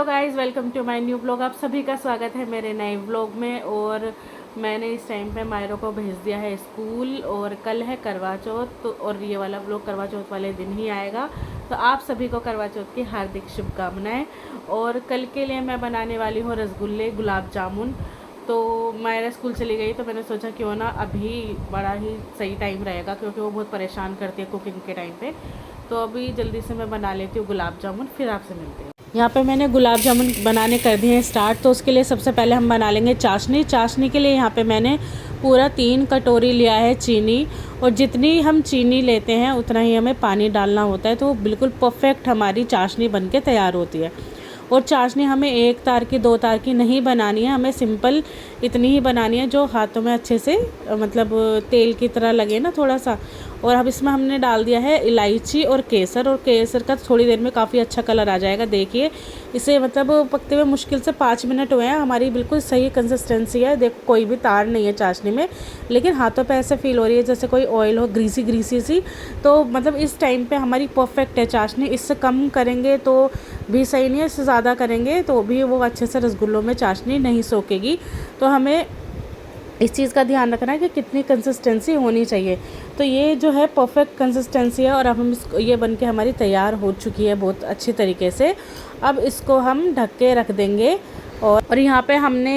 Hello guys, welcome to my new blog. आप सभी का स्वागत है मेरे नए ब्लॉग में। और मैंने इस टाइम पे मायरो को भेज दिया है स्कूल और कल है करवा चौथ, तो और ये वाला ब्लॉग करवा चौथ वाले दिन ही आएगा। तो आप सभी को करवा चौथ की हार्दिक शुभकामनाएं। और कल के लिए मैं बनाने वाली हूँ रसगुल्ले, गुलाब जामुन। तो मायरा स्कूल चली गई तो मैंने सोचा क्यों ना अभी बड़ा ही सही टाइम रहेगा, क्योंकि वो बहुत परेशान करती है कुकिंग के टाइम पे। तो अभी जल्दी से मैं बना लेती हूँ गुलाब जामुन, फिर आपसे मिलती हूँ। यहाँ पे मैंने गुलाब जामुन बनाने कर दिए हैं स्टार्ट। तो उसके लिए सबसे पहले हम बना लेंगे चाशनी। चाशनी के लिए यहाँ पे मैंने पूरा 3 कटोरी लिया है चीनी। और जितनी हम चीनी लेते हैं उतना ही हमें पानी डालना होता है, तो बिल्कुल परफेक्ट हमारी चाशनी बनके तैयार होती है। और चाशनी हमें 1 तार की 2 तार की नहीं बनानी है, हमें सिंपल इतनी ही बनानी है जो हाथों में अच्छे से मतलब तेल की तरह लगे ना थोड़ा सा। और अब इसमें हमने डाल दिया है इलायची और केसर का थोड़ी देर में काफ़ी अच्छा कलर आ जाएगा। देखिए इसे मतलब पकते हुए मुश्किल से 5 मिनट हुए हैं। हमारी बिल्कुल सही कंसिस्टेंसी है। देखो कोई भी तार नहीं है चाशनी में, लेकिन हाथों पे ऐसे फील हो रही है जैसे कोई ऑयल हो, ग्रीसी ग्रीसी सी। तो मतलब इस टाइम पे हमारी परफेक्ट है चाशनी। इससे कम करेंगे तो भी सही नहीं है, इससे ज़्यादा करेंगे तो भी वो अच्छे से रसगुल्लों में चाशनी नहीं सोखेगी। तो हमें इस चीज़ का ध्यान रखना है कि कितनी कंसिस्टेंसी होनी चाहिए। तो ये जो है परफेक्ट कंसिस्टेंसी है। और अब हम इसको, ये बन के हमारी तैयार हो चुकी है बहुत अच्छी तरीके से। अब इसको हम ढक के रख देंगे। और यहाँ पे हमने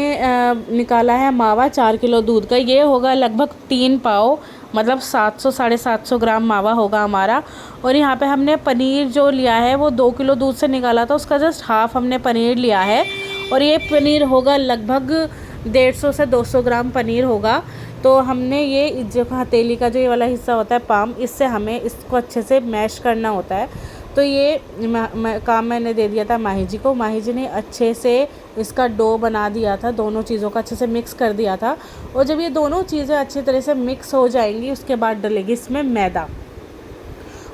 निकाला है मावा 4 किलो दूध का। ये होगा लगभग 3 पाव, मतलब 700 750 ग्राम मावा होगा हमारा। और यहाँ पे हमने पनीर जो लिया है वो 2 किलो दूध से निकाला था, उसका जस्ट हाफ हमने पनीर लिया है। और ये पनीर होगा लगभग 150 से 200 ग्राम पनीर होगा। तो हमने ये जो हथेली का जो ये वाला हिस्सा होता है पाम, इससे हमें इसको अच्छे से मैश करना होता है। तो ये काम मैंने दे दिया था माही जी को। माही जी ने अच्छे से इसका डो बना दिया था, दोनों चीज़ों का अच्छे से मिक्स कर दिया था। और जब ये दोनों चीज़ें अच्छी तरह से मिक्स हो जाएंगी उसके बाद डलेगी इसमें मैदा।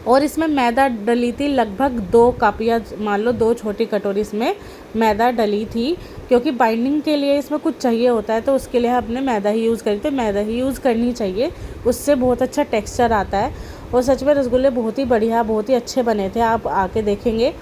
और इसमें मैदा डली थी लगभग 2 कप, या मान लो 2 छोटी कटोरी इसमें मैदा डली थी। क्योंकि बाइंडिंग के लिए इसमें कुछ चाहिए होता है, तो उसके लिए हमने मैदा ही यूज़ करी। तो मैदा ही यूज़ करनी चाहिए, उससे बहुत अच्छा टेक्सचर आता है। और सच में रसगुल्ले बहुत ही बढ़िया, बहुत ही अच्छे बने थे, आप आके देखेंगे।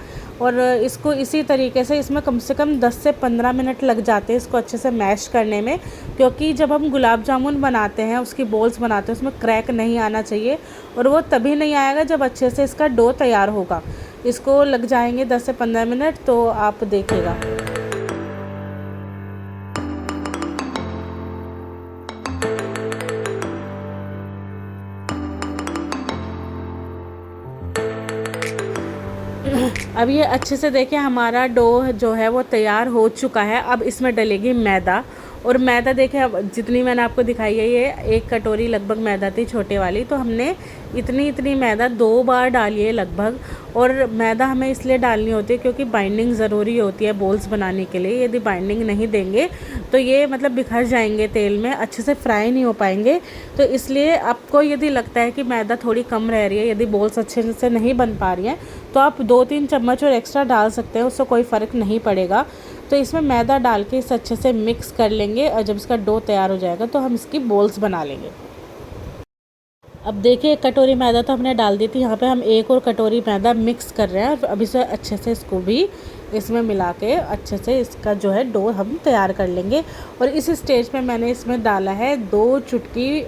और इसको इसी तरीके से इसमें कम से कम 10 से 15 मिनट लग जाते हैं इसको अच्छे से मैश करने में। क्योंकि जब हम गुलाब जामुन बनाते हैं, उसकी बॉल्स बनाते हैं, उसमें क्रैक नहीं आना चाहिए। और वो तभी नहीं आएगा जब अच्छे से इसका डो तैयार होगा। इसको लग जाएंगे 10 से 15 मिनट, तो आप देखिएगा। अब ये अच्छे से देखिए हमारा डो जो है वो तैयार हो चुका है। अब इसमें डलेगी मैदा। और मैदा देखिए, अब जितनी मैंने आपको दिखाई है, ये 1 कटोरी लगभग मैदा थी छोटे वाली। तो हमने इतनी मैदा 2 बार डाली है लगभग। और मैदा हमें इसलिए डालनी होती है क्योंकि बाइंडिंग ज़रूरी होती है बॉल्स बनाने के लिए। यदि बाइंडिंग नहीं देंगे तो ये मतलब बिखर जाएंगे तेल में, अच्छे से फ्राई नहीं हो पाएंगे। तो इसलिए आपको यदि लगता है कि मैदा थोड़ी कम रह रही है, यदि बॉल्स अच्छे से नहीं बन पा रही हैं, तो आप 2-3 चम्मच और एक्स्ट्रा डाल सकते हैं, उससे कोई फ़र्क नहीं पड़ेगा। तो इसमें मैदा डाल के इसे अच्छे से मिक्स कर लेंगे। और जब इसका डो तैयार हो जाएगा तो हम इसकी बॉल्स बना लेंगे। अब देखिए 1 कटोरी मैदा तो हमने डाल दी थी, यहाँ पे हम 1 और कटोरी मैदा मिक्स कर रहे हैं। और अब इसे अच्छे से इसको भी इसमें मिला के अच्छे से इसका जो है डो हम तैयार कर लेंगे। और इस स्टेज पे मैंने इसमें डाला है 2 चुटकी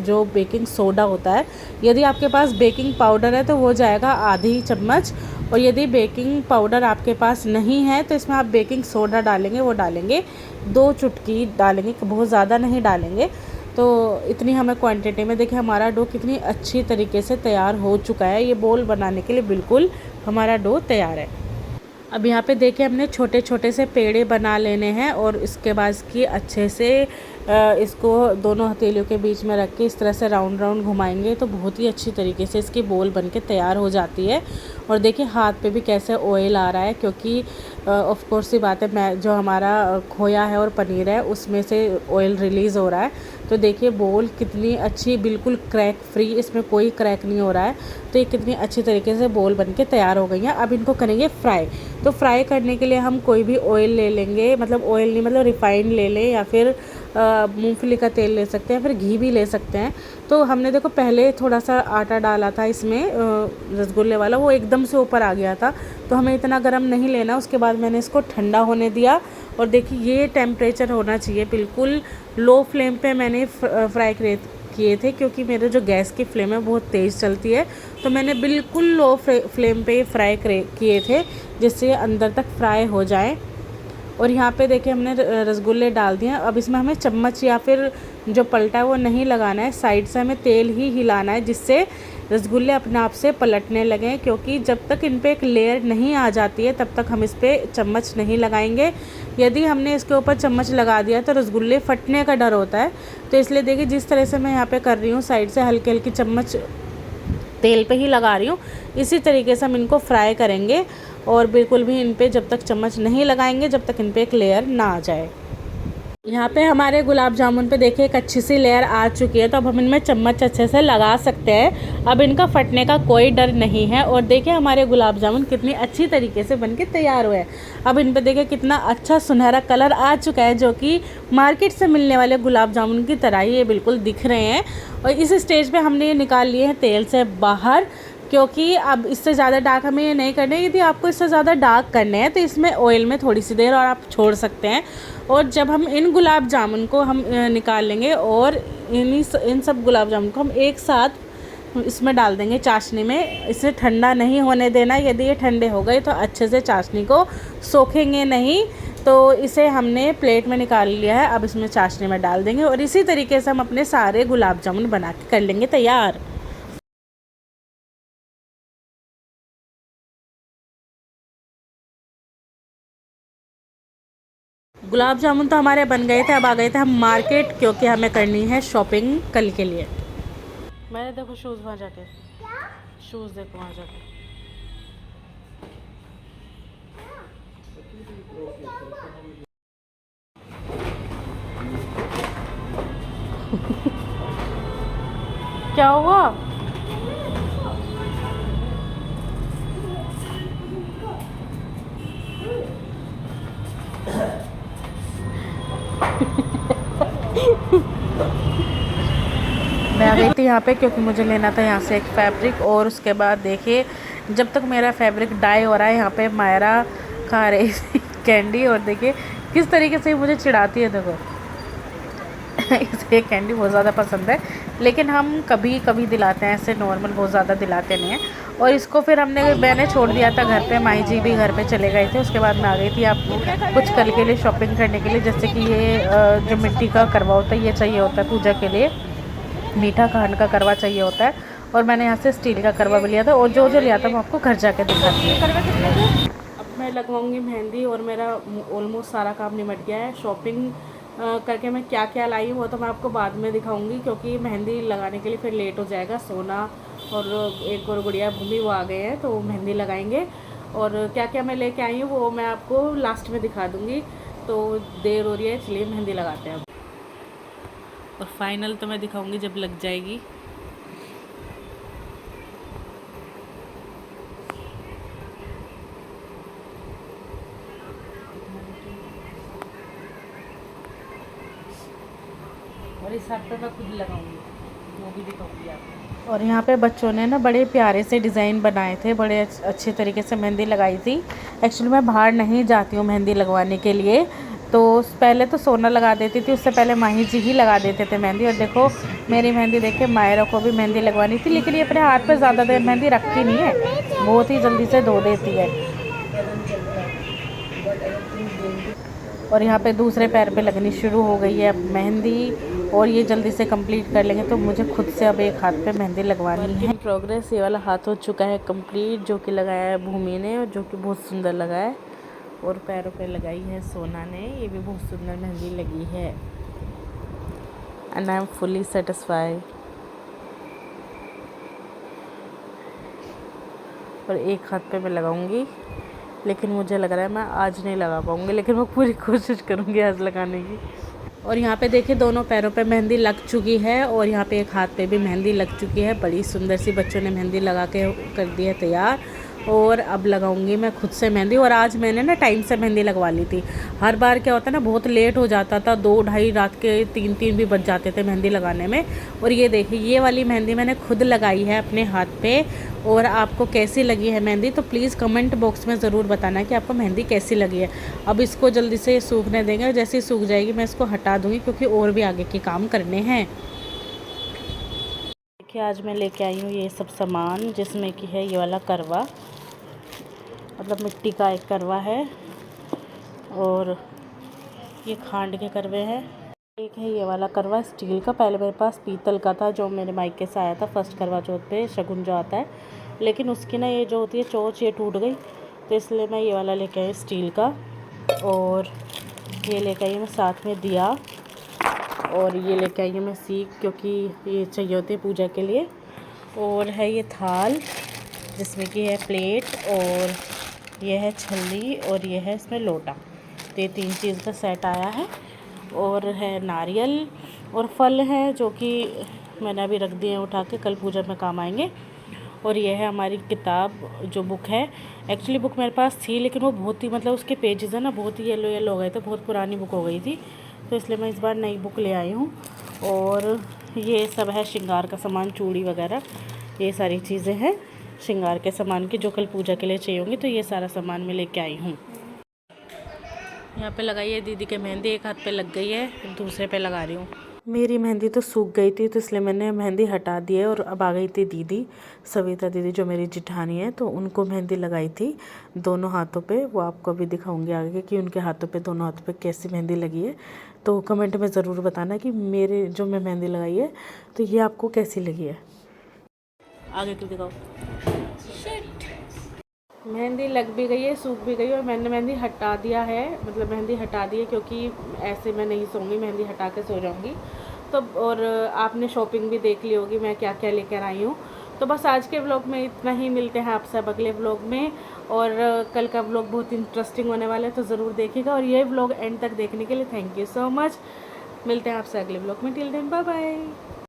जो बेकिंग सोडा होता है। यदि आपके पास बेकिंग पाउडर है तो वो जाएगा आधी चम्मच। और यदि बेकिंग पाउडर आपके पास नहीं है तो इसमें आप बेकिंग सोडा डालेंगे, वो डालेंगे 2 चुटकी डालेंगे, बहुत ज़्यादा नहीं डालेंगे। तो इतनी हमें क्वांटिटी में। देखिए हमारा डो कितनी अच्छी तरीके से तैयार हो चुका है। ये बोल बनाने के लिए बिल्कुल हमारा डो तैयार है। अब यहाँ पे देखिए हमने छोटे छोटे से पेड़े बना लेने हैं। और इसके बाद इसकी अच्छे से इसको दोनों हथेलियों के बीच में रख के इस तरह से राउंड राउंड घुमाएंगे तो बहुत ही अच्छी तरीके से इसकी बोल बनके तैयार हो जाती है। और देखिए हाथ पे भी कैसे ऑयल आ रहा है, क्योंकि ऑफ कोर्स ही बात है, मैं जो हमारा खोया है और पनीर है उसमें से ऑयल रिलीज़ हो रहा है। तो देखिए बोल कितनी अच्छी, बिल्कुल क्रैक फ्री, इसमें कोई क्रैक नहीं हो रहा है। तो ये कितनी अच्छी तरीके से बोल बनके तैयार हो गई हैं। अब इनको करेंगे फ्राई। तो फ्राई करने के लिए हम कोई भी ऑयल ले लेंगे, मतलब ऑयल नहीं, मतलब रिफाइंड ले लें, या फिर मूंगफली का तेल ले सकते हैं, फिर घी भी ले सकते हैं। तो हमने देखो पहले थोड़ा सा आटा डाला था इसमें रसगुल्ले वाला, वो एकदम से ऊपर आ गया था, तो हमें इतना गर्म नहीं लेना। उसके बाद मैंने इसको ठंडा होने दिया और देखिए ये टेम्परेचर होना चाहिए बिल्कुल लो फ्लेम पे मैंने फ्राई किए थे, क्योंकि मेरे जो गैस की फ्लेम है बहुत तेज़ चलती है, तो मैंने बिल्कुल लो फ्लेम पे फ्राई किए थे जिससे अंदर तक फ्राई हो जाए। और यहाँ पे देखिए हमने रसगुल्ले डाल दिए हैं। अब इसमें हमें चम्मच या फिर जो पलटा है वो नहीं लगाना है, साइड से हमें तेल ही हिलाना है जिससे रसगुल्ले अपने आप से पलटने लगें, क्योंकि जब तक इन पे एक लेयर नहीं आ जाती है तब तक हम इस पर चम्मच नहीं लगाएंगे। यदि हमने इसके ऊपर चम्मच लगा दिया तो रसगुल्ले फटने का डर होता है। तो इसलिए देखिए जिस तरह से मैं यहाँ पे कर रही हूँ, साइड से हल्की हल्की चम्मच तेल पे ही लगा रही हूँ, इसी तरीके से हम इनको फ्राई करेंगे। और बिल्कुल भी इन पे जब तक चम्मच नहीं लगाएंगे जब तक इन पे एक लेयर ना आ जाए। यहाँ पे हमारे गुलाब जामुन पे देखिए एक अच्छी सी लेयर आ चुकी है, तो अब हम इनमें चम्मच अच्छे से लगा सकते हैं। अब इनका फटने का कोई डर नहीं है। और देखिए हमारे गुलाब जामुन कितनी अच्छी तरीके से बनके तैयार हुए हैं। अब इन पे देखिए कितना अच्छा सुनहरा कलर आ चुका है, जो कि मार्केट से मिलने वाले गुलाब जामुन की तरह ही ये बिल्कुल दिख रहे हैं। और इस स्टेज पे हमने ये निकाल लिए हैं तेल से बाहर, क्योंकि अब इससे ज़्यादा डार्क हमें ये नहीं करने। यदि आपको इससे ज़्यादा डार्क करने हैं तो इसमें ऑयल में थोड़ी सी देर और आप छोड़ सकते हैं। और जब हम इन गुलाब जामुन को हम निकाल लेंगे और इन सब गुलाब जामुन को हम एक साथ इसमें डाल देंगे चाशनी में। इसे ठंडा नहीं होने देना, यदि ये ठंडे हो गए तो अच्छे से चाशनी को सोखेंगे नहीं। तो इसे हमने प्लेट में निकाल लिया है, अब इसमें चाशनी में डाल देंगे और इसी तरीके से हम अपने सारे गुलाब जामुन बना के कर लेंगे तैयार। गुलाब जामुन तो हमारे बन गए थे, अब आ गए थे हम मार्केट, क्योंकि हमें करनी है शॉपिंग कल के लिए। मैंने देखो शूज़ वहाँ जाके, शूज़ देखो वहाँ जाके। क्या हुआ? मैं आ गई थी यहाँ पे क्योंकि मुझे लेना था यहाँ से एक फैब्रिक। और उसके बाद देखिए जब तक मेरा फैब्रिक डाई हो रहा है, यहाँ पे मायरा खा रही थी कैंडी। और देखिए किस तरीके से मुझे चिढ़ाती है, देखो इसे कैंडी बहुत ज़्यादा पसंद है, लेकिन हम कभी कभी दिलाते हैं, ऐसे नॉर्मल बहुत ज़्यादा दिलाते नहीं हैं। और इसको फिर मैंने छोड़ दिया था घर पे, माई जी भी घर पे चले गए थे। उसके बाद मैं आ गई थी आप कुछ कल के लिए शॉपिंग करने के लिए, जैसे कि ये जो मिट्टी का करवा होता है ये चाहिए होता है पूजा के लिए, मीठा खांड का करवा चाहिए होता है। और मैंने यहाँ से स्टील का करवा भी लिया था, और जो लिया था मैं आपको घर जाके दिखाती हूँ। अब मैं लगवाऊँगी मेहंदी और मेरा ऑलमोस्ट सारा काम निमट गया है। शॉपिंग करके मैं क्या क्या लाई हूँ वो तो मैं आपको बाद में दिखाऊंगी, क्योंकि मेहंदी लगाने के लिए फिर लेट हो जाएगा। सोना और एक और गुड़िया भूमि वो आ गए हैं, तो मेहंदी लगाएंगे। और क्या क्या मैं लेके आई हूँ वो मैं आपको लास्ट में दिखा दूँगी। तो देर हो रही है, इसलिए मेहंदी लगाते हैं अब। और फाइनल तो मैं दिखाऊंगी जब लग जाएगी। और इस हाथ पे मैं खुद लगाऊंगी, वो भी दिखाऊंगी आपको। और यहाँ पे बच्चों ने ना बड़े प्यारे से डिज़ाइन बनाए थे, बड़े अच्छे तरीके से मेहंदी लगाई थी। एक्चुअली मैं बाहर नहीं जाती हूँ मेहंदी लगवाने के लिए, तो पहले तो सोना लगा देती थी, उससे पहले माही जी ही लगा देते थे मेहंदी। और देखो मेरी मेहंदी देख के मायरा को भी मेहंदी लगवानी थी, लेकिन ये अपने हाथ पे ज़्यादा देर मेहंदी रखती नहीं है, बहुत ही जल्दी से धो देती है। और यहाँ पे दूसरे पैर पे लगनी शुरू हो गई है अब मेहंदी, और ये जल्दी से कंप्लीट कर लेंगे। तो मुझे खुद से अब एक हाथ पे मेहंदी लगवानी है। प्रोग्रेस ये वाला हाथ हो चुका है कंप्लीट, जो कि लगाया है भूमि ने, और जो कि बहुत सुंदर लगा है। और पैरों पे लगाई है सोना ने, ये भी बहुत सुंदर मेहंदी लगी है। And I am fully satisfied. और एक हाथ पे मैं लगाऊंगी, लेकिन मुझे लग रहा है मैं आज नहीं लगा पाऊंगी, लेकिन मैं पूरी कोशिश करूंगी आज लगाने की। और यहाँ पे देखिए दोनों पैरों पे मेहंदी लग चुकी है, और यहाँ पे एक हाथ पे भी मेहंदी लग चुकी है। बड़ी सुंदर सी बच्चों ने मेहंदी लगा के कर दी है तैयार। और अब लगाऊंगी मैं खुद से मेहंदी। और आज मैंने ना टाइम से मेहंदी लगवा ली थी। हर बार क्या होता है ना, बहुत लेट हो जाता था, 2 ढाई रात के 3 भी बज जाते थे मेहंदी लगाने में। और ये देखिए, ये वाली मेहंदी मैंने खुद लगाई है अपने हाथ पे। और आपको कैसी लगी है मेहंदी तो प्लीज़ कमेंट बॉक्स में ज़रूर बताना कि आपको मेहंदी कैसी लगी है। अब इसको जल्दी से सूखने देंगे, जैसे ही सूख जाएगी मैं इसको हटा दूँगी, क्योंकि और भी आगे के काम करने हैं। देखिए, आज मैं लेके आई हूँ ये सब सामान, जिसमें कि है ये वाला करवा, मतलब मिट्टी का एक करवा है, और ये खांड के करवे हैं। एक है ये वाला करवा स्टील का, पहले मेरे पास पीतल का था जो मेरे मायके से आया था फर्स्ट करवा चौथ पे, शगुन जो आता है, लेकिन उसकी ना ये जो होती है चोंच, ये टूट गई, तो इसलिए मैं ये वाला लेके आई स्टील का। और ये लेके आई मैं साथ में दिया, और ये लेके आई मैं सीख, क्योंकि ये चाहिए होती है पूजा के लिए। और है ये थाल, जिसमें कि है प्लेट, और ये है छल्ली, और ये है इसमें लोटा। तो ये 3 चीज़ का सेट आया है। और है नारियल और फल है, जो कि मैंने अभी रख दिए हैं उठा के, कल पूजा में काम आएंगे। और ये है हमारी किताब, जो बुक है। एक्चुअली बुक मेरे पास थी, लेकिन वो बहुत ही, मतलब उसके पेजेस है ना बहुत ही येलो येलो हो गए थे, बहुत पुरानी बुक हो गई थी, तो इसलिए मैं इस बार नई बुक ले आई हूँ। और ये सब है श्रृंगार का सामान, चूड़ी वगैरह, ये सारी चीज़ें हैं श्रृंगार के सामान की, जो कल पूजा के लिए चाहिए होंगी। तो ये सारा सामान मैं लेके आई हूँ। यहाँ पे लगाई है दीदी के मेहंदी, एक हाथ पे लग गई है, दूसरे पे लगा रही हूँ। मेरी मेहंदी तो सूख गई थी, तो इसलिए मैंने मेहंदी हटा दी है। और अब आ गई थी दीदी, सविता दीदी, जो मेरी जिठानी है, तो उनको मेहंदी लगाई थी दोनों हाथों पे। वो आपको अभी दिखाऊंगी आगे कि उनके हाथों पे, दोनों हाथों पे कैसी मेहंदी लगी है। तो कमेंट में ज़रूर बताना कि मेरे जो मैं मेहंदी लगाई है तो ये आपको कैसी लगी है। आगे क्यों दिखाओ। मेहंदी लग भी गई है, सूख भी गई है, और मैंने मेहंदी हटा दिया है, मतलब मेहंदी हटा दी है, क्योंकि ऐसे मैं नहीं सोऊंगी, मेहंदी हटा के सो जाऊंगी। तो और आपने शॉपिंग भी देख ली होगी मैं क्या क्या लेकर आई हूँ। तो बस आज के व्लॉग में इतना ही, मिलते हैं आपसे अब अगले व्लॉग में। और कल का व्लॉग बहुत इंटरेस्टिंग होने वाला है, तो ज़रूर देखिएगा। और ये व्लॉग एंड तक देखने के लिए थैंक यू सो मच। मिलते हैं आपसे अगले व्लॉग में, टिल देन बाय बाय।